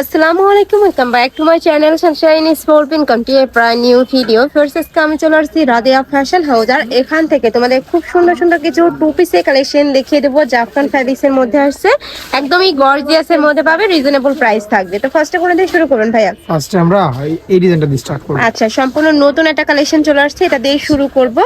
আসসালামু আলাইকুম, welcome back to my channel Sunshine small pin continue প্রায় নিউ ভিডিও। ফার্স্ট আজকে আমি চলে আসছি রাদিয়া ফ্যাশন হাউস, আর এখান থেকে তোমাদের খুব সুন্দর সুন্দর কিছু টু পিসের কালেকশন দেখিয়ে দেবো। জাফরান ফ্যাব্রিক্সের মধ্যে আসছে, একদমই গর্জিয়াসের মধ্যে পাবে, রিজনেবল প্রাইস থাকবে। তো ফার্স্টে করে দিয়ে শুরু করুন ভাইয়া। ফার্স্টে আমরা এই ডিজাইনটা দিয়ে স্টার্ট করব। আচ্ছা, সম্পূর্ণ নতুন একটা কালেকশন চলে আসছে, এটা দিয়ে শুরু করব।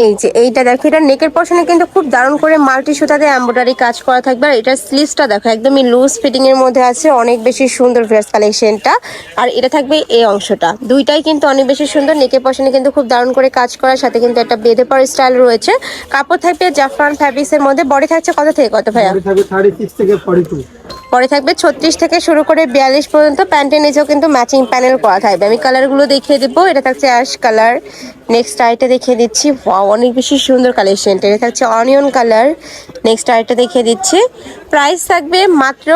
এই যে এইটা দেখো, এটা নেকের পশনে কিন্তু খুব দারুণ করে মাল্টি সুতাতে এমব্রয়ডারি কাজ করা থাকবে। আর এটার স্লিভসটা দেখো একদমই লুজ ফিটিং এর মধ্যে আছে, অনেক বেশি সুন্দর ড্রেস কালেকশনটা। আর এটা থাকবে এই অংশটা, দুইটাই কিন্তু অনেক বেশি সুন্দর। নেকের পশনে কিন্তু খুব দারুণ করে কাজ করার সাথে কিন্তু একটা বেঁধে পড়া স্টাইল রয়েছে। কাপড় থাকবে জাফরান ফ্যাব্রিক্স এর মধ্যে। বডি থাকছে কত থেকে কত ভাইয়া? বডি থাকবে 36 থেকে 42। পরে থাকবে 36 থেকে শুরু করে 42 পর্যন্ত। প্যান্টের নিচেও কিন্তু ম্যাচিং প্যানেল করা থাকবে। আমি কালারগুলো দেখিয়ে দেবো। এটা থাকছে অ্যাশ কালার। নেক্সট আইটা দেখিয়ে দিচ্ছি, ওয়াও অনেক বেশি সুন্দর কালেকশনটা। এটা থাকছে অনিয়ন কালার। নেক্সট আইটা দেখিয়ে দিচ্ছি। প্রাইস থাকবে মাত্র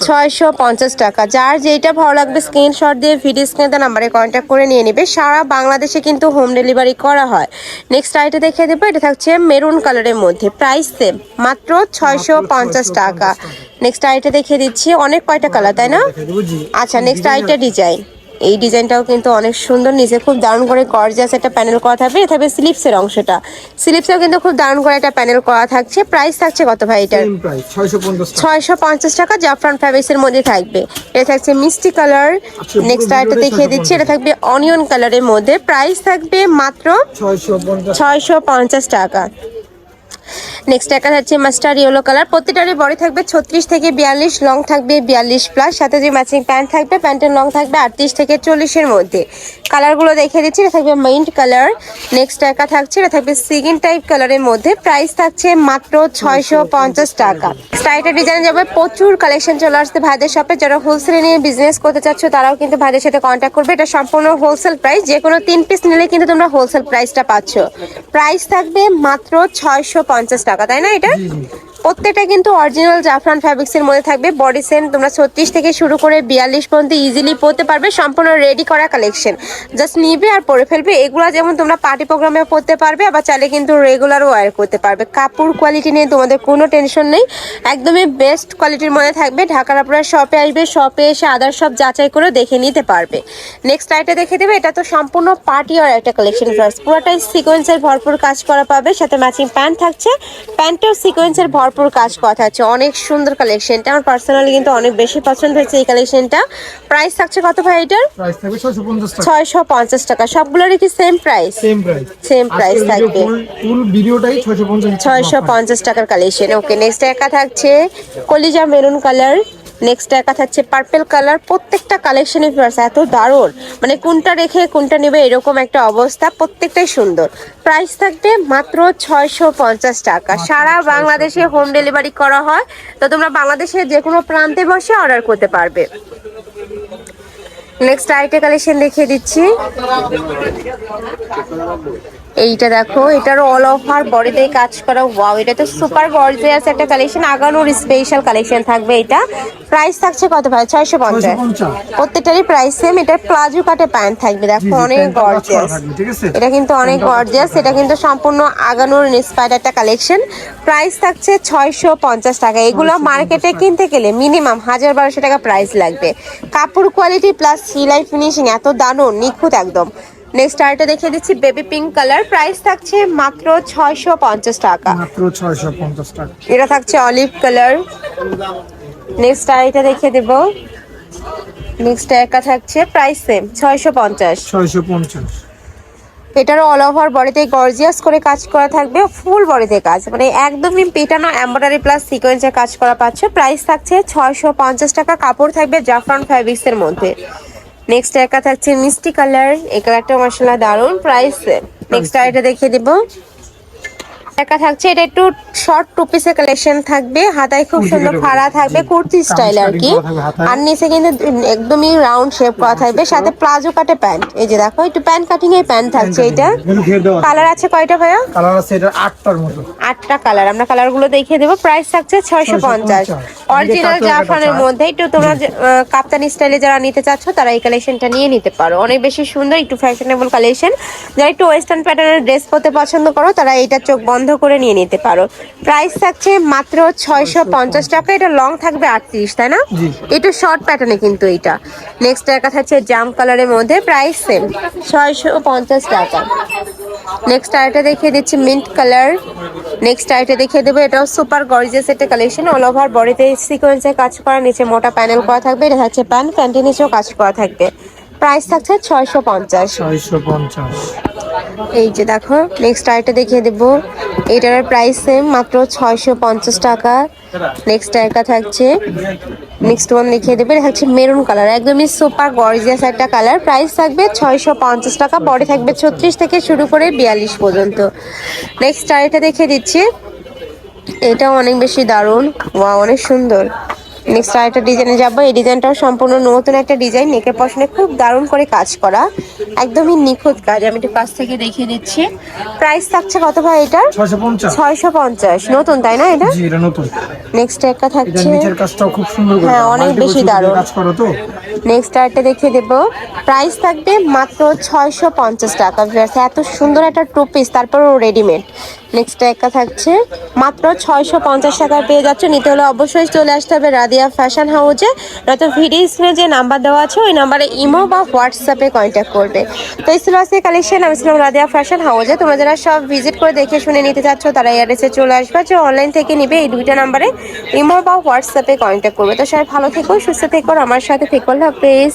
650 টাকা। যার যেটা ভালো লাগবে স্ক্রিনশট দিয়ে ভিডিও স্ক্রিনে নাম্বারে কন্ট্যাক্ট করে নিয়ে নেবে। সারা বাংলাদেশে কিন্তু হোম ডেলিভারি করা হয়। নেক্সট আইটা দেখিয়ে দেবো। এটা থাকছে মেরুন কালারের মধ্যে, প্রাইস সেম মাত্র 650 টাকা। নেক্সট আইটা দেখিয়ে দিচ্ছি। অনেক কয়টা কালার তাই না? আচ্ছা, নেক্সট আইটা ডিজাইন। এই ডিজাইনটাও কিন্তু অনেক সুন্দর, নিচে খুব দারুণ করে গর্জিয়াস একটা প্যানেল করা থাকবে। এটা থাকবে স্লিপসের অংশটা, স্লিপসেও কিন্তু খুব দারুণ করে একটা প্যানেল করা থাকছে। প্রাইস থাকছে কত ভাই এটার? 650 টাকা। জাফরান ফ্যাব্রিক্সের মধ্যে থাকবে। এটা থাকছে মিষ্টি কালার। নেক্সট আইটা দেখিয়ে দিচ্ছি। এটা থাকবে অনিয়ন কালারের মধ্যে, প্রাইস থাকবে মাত্র 650 টাকা। নেক্সট একটা হচ্ছে মাস্টার ইয়েলো কালার। প্রত্যেকটারই বডি থাকবে 36 থেকে 42, লং থাকবে 42 প্লাস, সাথে যে ম্যাচিং প্যান্ট থাকবে, প্যান্টের লং থাকবে 38 থেকে 40 এর মধ্যে। কালারগুলো দেখিয়ে দিচ্ছি। এটা থাকবে মিন্ট কালার। নেক্সট একটা থাকছে, এটা থাকবে সিগিন টাইপ কালারের মধ্যে, প্রাইস থাকছে মাত্র 650 টাকা। স্টাইটার ডিজাইন যাবে, প্রচুর কালেকশন চলে আসছে ভাইদের শপে। যারা হোলসেলে নিয়ে বিজনেস করতে চাচ্ছ তারাও কিন্তু ভাইদের সাথে কন্ট্যাক্ট করবে। এটা সম্পূর্ণ হোলসেল প্রাইস, যে কোনো 3 পিস নিলে কিন্তু তোমরা হোলসেল প্রাইসটা পাচ্ছ। প্রাইস থাকবে মাত্র 650 টাকা, তাই না? এটা প্রত্যেকটা কিন্তু অরিজিনাল জাফরান ফ্যাব্রিক্স এর মধ্যে থাকবে। বডি সেন তোমরা 36 থেকে শুরু করে 42 পর্যন্ত ইজিলি পরতে পারবে। সম্পূর্ণ রেডি করা কালেকশন, জাস্ট নিবে আর পরে ফেলবে। এগুলো যেমন তোমরা পার্টি প্রোগ্রামে পরতে পারবে, আবার চাইলে কিন্তু রেগুলারও ওয়্যার করতে পারবে। কাপড় কোয়ালিটি নিয়ে তোমাদের কোনো টেনশন নেই, একদমই বেস্ট কোয়ালিটির মধ্যে থাকবে। ঢাকার আপনারা শপে আসবে, শপে এসে আদার সব যাচাই করে দেখে নিতে পারবে। নেক্সট আইটা দেখে দেবে। এটা তো সম্পূর্ণ পার্টি আর একটা কালেকশন ফার্স্ট, পুরোটাই সিকোয়েন্সের ভরপুর কাজ করা পাবে, সাথে ম্যাচিং প্যান্ট থাকছে। প্যান্টেও সিকোয়েন্সের ভরপুর কাজ করা থাকছে। অনেক সুন্দর কালেকশনটা, আমার পার্সোনালি কিন্তু অনেক বেশি পছন্দ হয়েছে এই কালেকশনটা। প্রাইস থাকছে কত ভাই এটার? প্রাইস থাকবে 650 টাকা। সবগুলোরই কি সেম প্রাইস? সেম প্রাইস থাকবে। ফুল ভিডিওটাই 650 টাকার কালেকশন। ওকে, নেক্সট একা থাকছে কলিজা মেরুন কালার। নেক্সট একা থাকছে পার্পল কালার। প্রত্যেকটা কালেকশনই এত দারুণ, মানে কোনটা রেখে কোনটা নেবে এরকম একটা অবস্থা। প্রত্যেকটাই সুন্দর। প্রাইস থাকবে মাত্র 650 টাকা। সারা বাংলাদেশে হোম ডেলিভারি করা হয়, তো তোমরা বাংলাদেশের যে কোনো প্রান্তে বসে অর্ডার করতে পারবে। নেক্সট আইটে কালেকশন দেখিয়ে দিচ্ছি। এইটা দেখো, এটারও অল ওভার বডিতে কাজ করা। ওয়াও, এটা তো সুপার গর্জিয়াস একটা কালেকশন। আগানোর স্পেশাল কালেকশন থাকবে এটা। প্রাইস থাকছে কত ভাই? 650। প্রত্যেকটারই প্রাইস সেম। এটা প্লাজো কাটে প্যান্ট থাকবে, দেখো অনেক গর্জিয়াস। এটা কিন্তু অনেক গর্জিয়াস, এটা কিন্তু সম্পূর্ণ আগানোর ইন্সপায়ার্ড একটা কালেকশন। প্রাইস থাকছে 650 টাকা। এগুলো মার্কেটে কিনতে গেলে মিনিমাম 1000-1200 টাকা প্রাইস লাগবে। কাপড় কোয়ালিটি প্লাস সেলাই ফিনিশিং এত দারুণ, নিখুঁত একদম। নেক্সট আরেকটা দেখিয়ে দিচ্ছি, বেবি পিঙ্ক কালার। প্রাইস থাকছে মাত্র 650 টাকা। এটা থাকছে অলিভ কালার। নেক্সট আরেকটা দেখিয়ে দেব। নেক্সট একটা থাকছে প্রাইস সেম 650। এটারও অল ওভার বডিতে গর্জিয়াস করে কাজ করা থাকবে, ফুল বডিতে কাজ, মানে একদমই পেটানো এমব্রয়ডারি প্লাস সিকোয়েন্সের কাজ করা পাচ্ছে। প্রাইস থাকছে 650 টাকা। কাপড় থাকবে জাফরান ফ্যাব্রিক্স এর মধ্যে। নেক্সট একটা থাকছে মিষ্টি কালার। এই কালারটা মাশাআল্লাহ দারুন। প্রাইস নেক্সট আইটা দেখিয়ে দিব। একটা থাকছে, এটা একটু শর্ট টু পিসের কালেকশন থাকবে। হাতায় খুব সুন্দর ফাড়া থাকবে, কুর্তি স্টাইল আর কি। আর নিচে কিন্তু একদমই রাউন্ড শেপ করা থাকবে, সাথে প্লাজো কাটে প্যান্ট। এই যে দেখো, একটু প্যান্ট কাটিং এর প্যান্ট থাকছে। এটা কালার আছে কয়টা ভাইয়া? কালার আছে এটা 8টার মতো। 8টা কালার, আমরা কালারগুলো দেখিয়ে দেবো। প্রাইস থাকছে 650। অরিজিনাল জাফরানের মধ্যে একটু তোমরা কাপ্তানি স্টাইলে যারা নিতে চাচ্ছ তারা এই কালেকশনটা নিয়ে নিতে পারো। অনেক বেশি সুন্দর, একটু ফ্যাশনেবল কালেকশন। যারা একটু ওয়েস্টার্ন প্যাটার্নের ড্রেস পরতে পছন্দ করো তারা এইটা চোখ বন্ধ করে নিয়ে নিতে পারো। প্রাইস থাকছে মাত্র 650 টাকা। এটা লং থাকবে 38, তাই না? জি। একটু শর্ট প্যাটার্নে কিন্তু এইটা। নেক্সট একটা থাকছে জাম কালারের মধ্যে, প্রাইস সেম 650 টাকা। নেক্সট আইটা দেখিয়ে দিচ্ছি মিন্ট কালার। নেক্সট আইটা দেখিয়ে দেবো, এটাও সুপার গর্জিয়াস একটা কালেকশন। অল ওভার বডিতে সিকোয়েন্সে কাজ করা, নিচে মোটা প্যানেল করা থাকবে। এটা হচ্ছে প্যান্টের নিচেও কাজ করা থাকবে। প্রাইস থাকছে 650। 650। এই যে দেখো নেক্সট আইটা দেখিয়ে দেবো, এটার প্রাইস সেম মাত্র 650 টাকা। নেক্সট আইটা থাকছে, নেক্সট ওয়ান দেখিয়ে দেবে, এটা হচ্ছে মেরুন কালার, একদমই সুপার গর্জিয়াস একটা কালার। প্রাইস থাকবে 650 টাকা। বডি থাকবে 36 থেকে শুরু করে 42 পর্যন্ত। নেক্সট আইটা দেখিয়ে দিচ্ছি, এটাও অনেক বেশি দারুণ, ওয়া অনেক সুন্দর। নেক্সট আরেকটা ডিজাইনে যাবো। এই ডিজাইনটাও সম্পূর্ণ নতুন একটা ডিজাইন, নেকের পশনে খুব দারুণ করে কাজ করা, একদমই নিখুঁত কাজ। আমি একটু কাছ থেকে দেখিয়ে দিচ্ছি। প্রাইস থাকছে কত ভাই এটার? 650। 650। নতুন তাই না এটা? জি, এটা নতুন। নেক্সট একটা এটা থাকছে, নিচের কাজটাও খুব সুন্দর করে হ্যাঁ, করা, অনেক multiple বেশি সুতো দিয়ে দারুণ। কাজ করা তো। নেক্সট আরেকটা দেখিয়ে দেবো, প্রাইস থাকবে মাত্র 650 টাকা। এত সুন্দর একটা টু পিস, তারপরও রেডিমেড। নেক্সট একটা থাকছে মাত্র 650 টাকায় পেয়ে যাচ্ছে। নিতে হলে অবশ্যই চলে আসতে হবে রাদিয়া ফ্যাশন হাউসে, নয়তো ভিডিও স্ক্রিনে যে নাম্বার দেওয়া আছে ওই নাম্বারে ইমো বা হোয়াটসঅ্যাপে কন্ট্যাক্ট করবে। তো এই ছিল আজকে কালেকশন। আমি ছিলাম রাদিয়া ফ্যাশন হাউসে। তোমরা যারা সব ভিজিট করে দেখে শুনে নিতে চাচ্ছ তারা এই অ্যাড্রেসে চলে আসবে। যে অনলাইন থেকে নিবে এই দুইটা নাম্বারে ইমো বা হোয়াটসঅ্যাপে কন্ট্যাক্ট করবে। তো সবাই ভালো থেকো, সুস্থ থেকো, আর আমার সাথে থেকো। আল্লাহ হাফেজ।